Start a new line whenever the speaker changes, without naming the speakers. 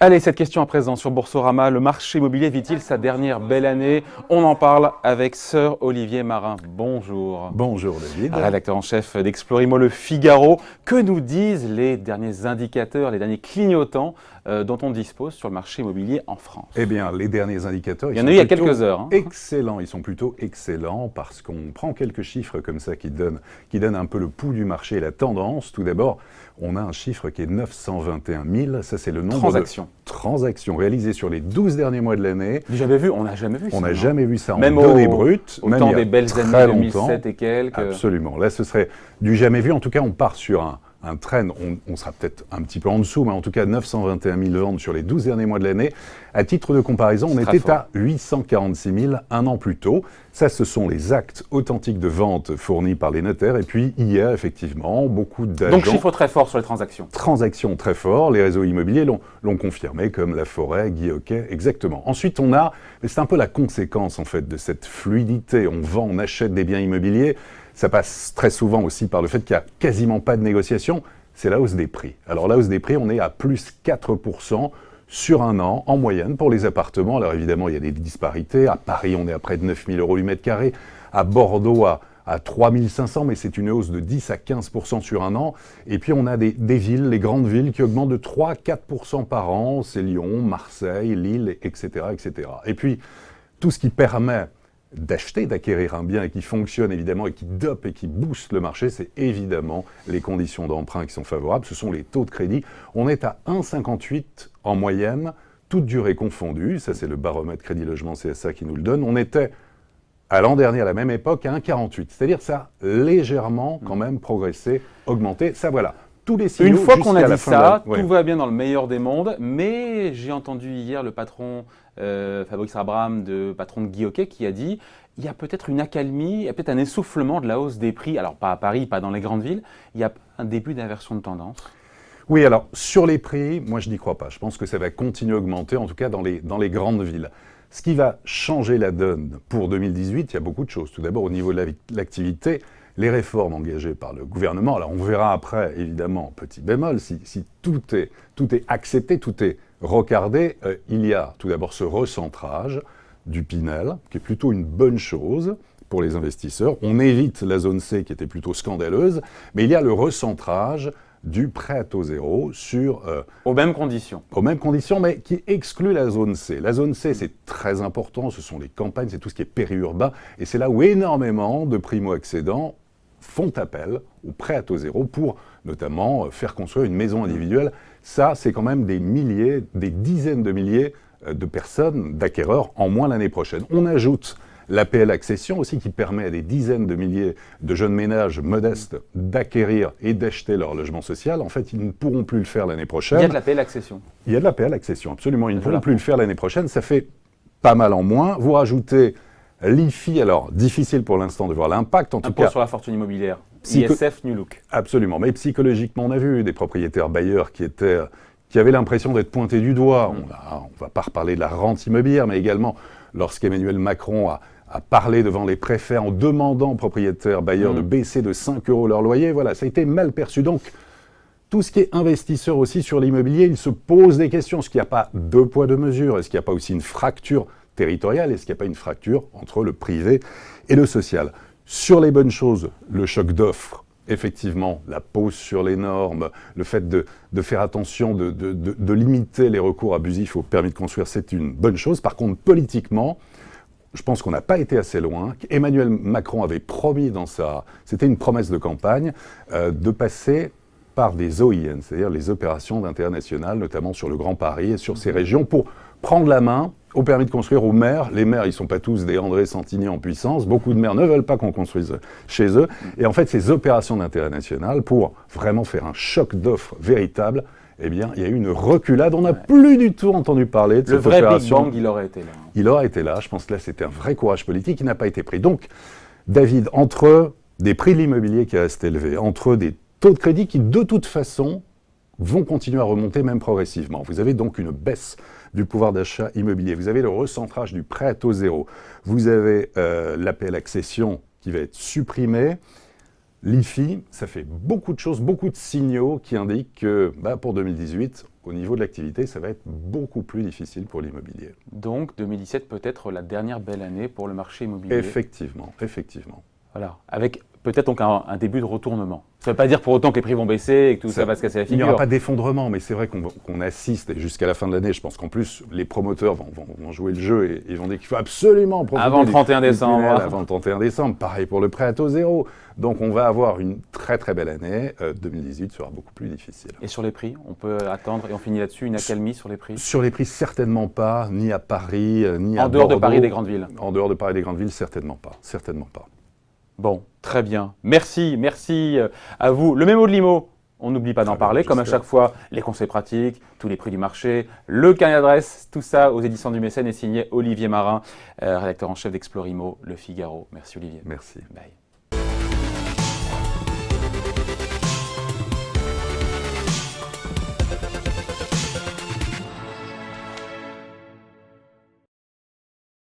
Allez, cette question à présent sur Boursorama. Le marché immobilier vit-il sa dernière belle année? On en parle avec Sir Olivier Marin. Bonjour.
Bonjour David.
Rédacteur en chef d'Explorimo Le Figaro. Que nous disent les derniers indicateurs, les derniers clignotants dont on dispose sur le marché immobilier en France?
Eh bien, les derniers indicateurs,
il y en a eu il y a quelques heures.
Excellents, ils sont plutôt excellents parce qu'on prend quelques chiffres comme ça qui donnent un peu le pouls du marché et la tendance. Tout d'abord, on a un chiffre qui est 921 000, ça c'est le nombre de transactions réalisées sur les 12 derniers mois de l'année.
On n'a jamais vu ça.
On n'a jamais vu ça
même
en données brutes.
Au temps des belles années 2007 et quelques.
Absolument, là ce serait du jamais vu. En tout cas, on part sur un trend, on sera peut-être un petit peu en dessous, mais en tout cas 921 000 ventes sur les 12 derniers mois de l'année. À titre de comparaison, on était à 846 000 un an plus tôt. Ça, ce sont les actes authentiques de vente fournis par les notaires. Et puis, hier, effectivement, beaucoup d'agents...
Donc, chiffre très fort sur les transactions.
Transactions très forts. Les réseaux immobiliers l'ont confirmé, comme La Forêt, Guy Hockey, exactement. Ensuite, on a... Mais c'est un peu la conséquence, en fait, de cette fluidité. On vend, on achète des biens immobiliers. Ça passe très souvent aussi par le fait qu'il n'y a quasiment pas de négociation. C'est la hausse des prix. Alors, la hausse des prix, on est à plus 4% sur un an, en moyenne, pour les appartements. Alors évidemment, il y a des disparités. À Paris, on est à près de 9 000 € du mètre carré. À Bordeaux, à 3 500, mais c'est une hausse de 10 à 15% sur un an. Et puis, on a des villes, les grandes villes, qui augmentent de 3 à 4% par an. C'est Lyon, Marseille, Lille, etc., etc. Et puis, tout ce qui permet d'acheter, d'acquérir un bien et qui fonctionne évidemment et qui dope et qui booste le marché, c'est évidemment les conditions d'emprunt qui sont favorables, ce sont les taux de crédit. On est à 1,58 en moyenne, toute durée confondue, ça c'est le baromètre Crédit Logement CSA qui nous le donne. On était à l'an dernier à la même époque à 1,48, c'est-à-dire ça a légèrement quand même progressé, augmenté, ça voilà.
Une fois qu'on a dit ça, tout va bien dans le meilleur des mondes, mais j'ai entendu hier le patron Fabrice Abraham, patron de Guy Hockey, qui a dit il y a peut-être une accalmie, il y a peut-être un essoufflement de la hausse des prix, alors pas à Paris, pas dans les grandes villes, il y a un début d'inversion de tendance.
Oui, alors sur les prix, moi je n'y crois pas. Je pense que ça va continuer à augmenter, en tout cas dans les grandes villes. Ce qui va changer la donne pour 2018, il y a beaucoup de choses. Tout d'abord, au niveau de l'activité, les réformes engagées par le gouvernement, alors on verra après, évidemment, petit bémol, si tout est accepté, tout est recardé, il y a tout d'abord ce recentrage du Pinel, qui est plutôt une bonne chose pour les investisseurs. On évite la zone C qui était plutôt scandaleuse, mais il y a le recentrage du prêt à taux zéro sur...
aux mêmes conditions.
Aux mêmes conditions, mais qui exclut la zone C. La zone C, c'est très important, ce sont les campagnes, c'est tout ce qui est périurbain, et c'est là où énormément de primo-accédants font appel au prêt à taux zéro pour notamment faire construire une maison individuelle. Ça, c'est quand même des milliers, des dizaines de milliers de personnes, d'acquéreurs, en moins l'année prochaine. On ajoute l'APL Accession aussi qui permet à des dizaines de milliers de jeunes ménages modestes d'acquérir et d'acheter leur logement social. En fait, ils ne pourront plus le faire l'année prochaine.
Il y a de l'APL Accession.
Il y a de l'APL Accession, absolument. Ils ne pourront plus le faire l'année prochaine. Ça fait pas mal en moins. Vous rajoutez l'IFI, alors difficile pour l'instant de voir l'impact. En tout cas,
sur la fortune immobilière. ISF New Look.
Absolument. Mais psychologiquement, on a vu des propriétaires bailleurs qui avaient l'impression d'être pointés du doigt. On ne va pas reparler de la rente immobilière, mais également lorsqu'Emmanuel Macron a parlé devant les préfets en demandant aux propriétaires bailleurs de baisser de 5 € leur loyer. Voilà, ça a été mal perçu. Donc, tout ce qui est investisseur aussi sur l'immobilier, il se pose des questions. Est-ce qu'il n'y a pas deux poids, deux mesures? Est-ce qu'il n'y a pas aussi une fracture territoriale? Est-ce qu'il n'y a pas une fracture entre le privé et le social? Sur les bonnes choses, le choc d'offres, effectivement, la pause sur les normes, le fait de faire attention, de limiter les recours abusifs au permis de construire, c'est une bonne chose. Par contre, politiquement, je pense qu'on n'a pas été assez loin. Emmanuel Macron avait promis c'était une promesse de campagne, de passer par des OIN, c'est-à-dire les opérations d'intérêt national, notamment sur le Grand Paris et sur ces régions, pour prendre la main au permis de construire aux maires. Les maires, ils ne sont pas tous des André Santini en puissance. Beaucoup de maires ne veulent pas qu'on construise chez eux. Et en fait, ces opérations d'intérêt national, pour vraiment faire un choc d'offres véritable, eh bien, il y a eu une reculade. On n'a plus du tout entendu parler de cette opération.
Le vrai Big Bang, il aurait été là.
Il aurait été là. Je pense que là, c'était un vrai courage politique qui n'a pas été pris. Donc, David, entre des prix de l'immobilier qui restent élevés, entre des taux de crédit qui, de toute façon, vont continuer à remonter même progressivement. Vous avez donc une baisse du pouvoir d'achat immobilier. Vous avez le recentrage du prêt à taux zéro. Vous avez l'APL Accession qui va être supprimé. L'IFI, ça fait beaucoup de choses, beaucoup de signaux qui indiquent que pour 2018, au niveau de l'activité, ça va être beaucoup plus difficile pour l'immobilier.
Donc 2017 peut être la dernière belle année pour le marché immobilier.
Effectivement, effectivement.
Voilà, avec peut-être donc un début de retournement. Ça ne veut pas dire pour autant que les prix vont baisser et que tout ça va se casser la figure.
Il n'y aura pas d'effondrement, mais c'est vrai qu'on assiste, et jusqu'à la fin de l'année, je pense qu'en plus, les promoteurs vont jouer le jeu et ils vont dire qu'il faut absolument profiter
avant le 31 décembre.
Avant le 31 décembre, pareil pour le prêt à taux zéro. Donc on va avoir une très très belle année. 2018 sera beaucoup plus difficile.
Et sur les prix, on peut attendre, et on finit là-dessus, une accalmie sur les prix?
Sur les prix, certainement pas, ni à Paris, ni à Bordeaux.
En dehors de Paris et des grandes villes?
En dehors de Paris et des grandes villes, certainement pas. Certainement pas.
Bon, très bien. Merci à vous. Le mémo de l'IMO, on n'oublie pas d'en parler, comme à chaque fois, les conseils pratiques, tous les prix du marché, le carnet d'adresse, tout ça aux éditions du Mécène est signé Olivier Marin, rédacteur en chef d'Explore Imo, Le Figaro. Merci Olivier.
Merci.
Bye.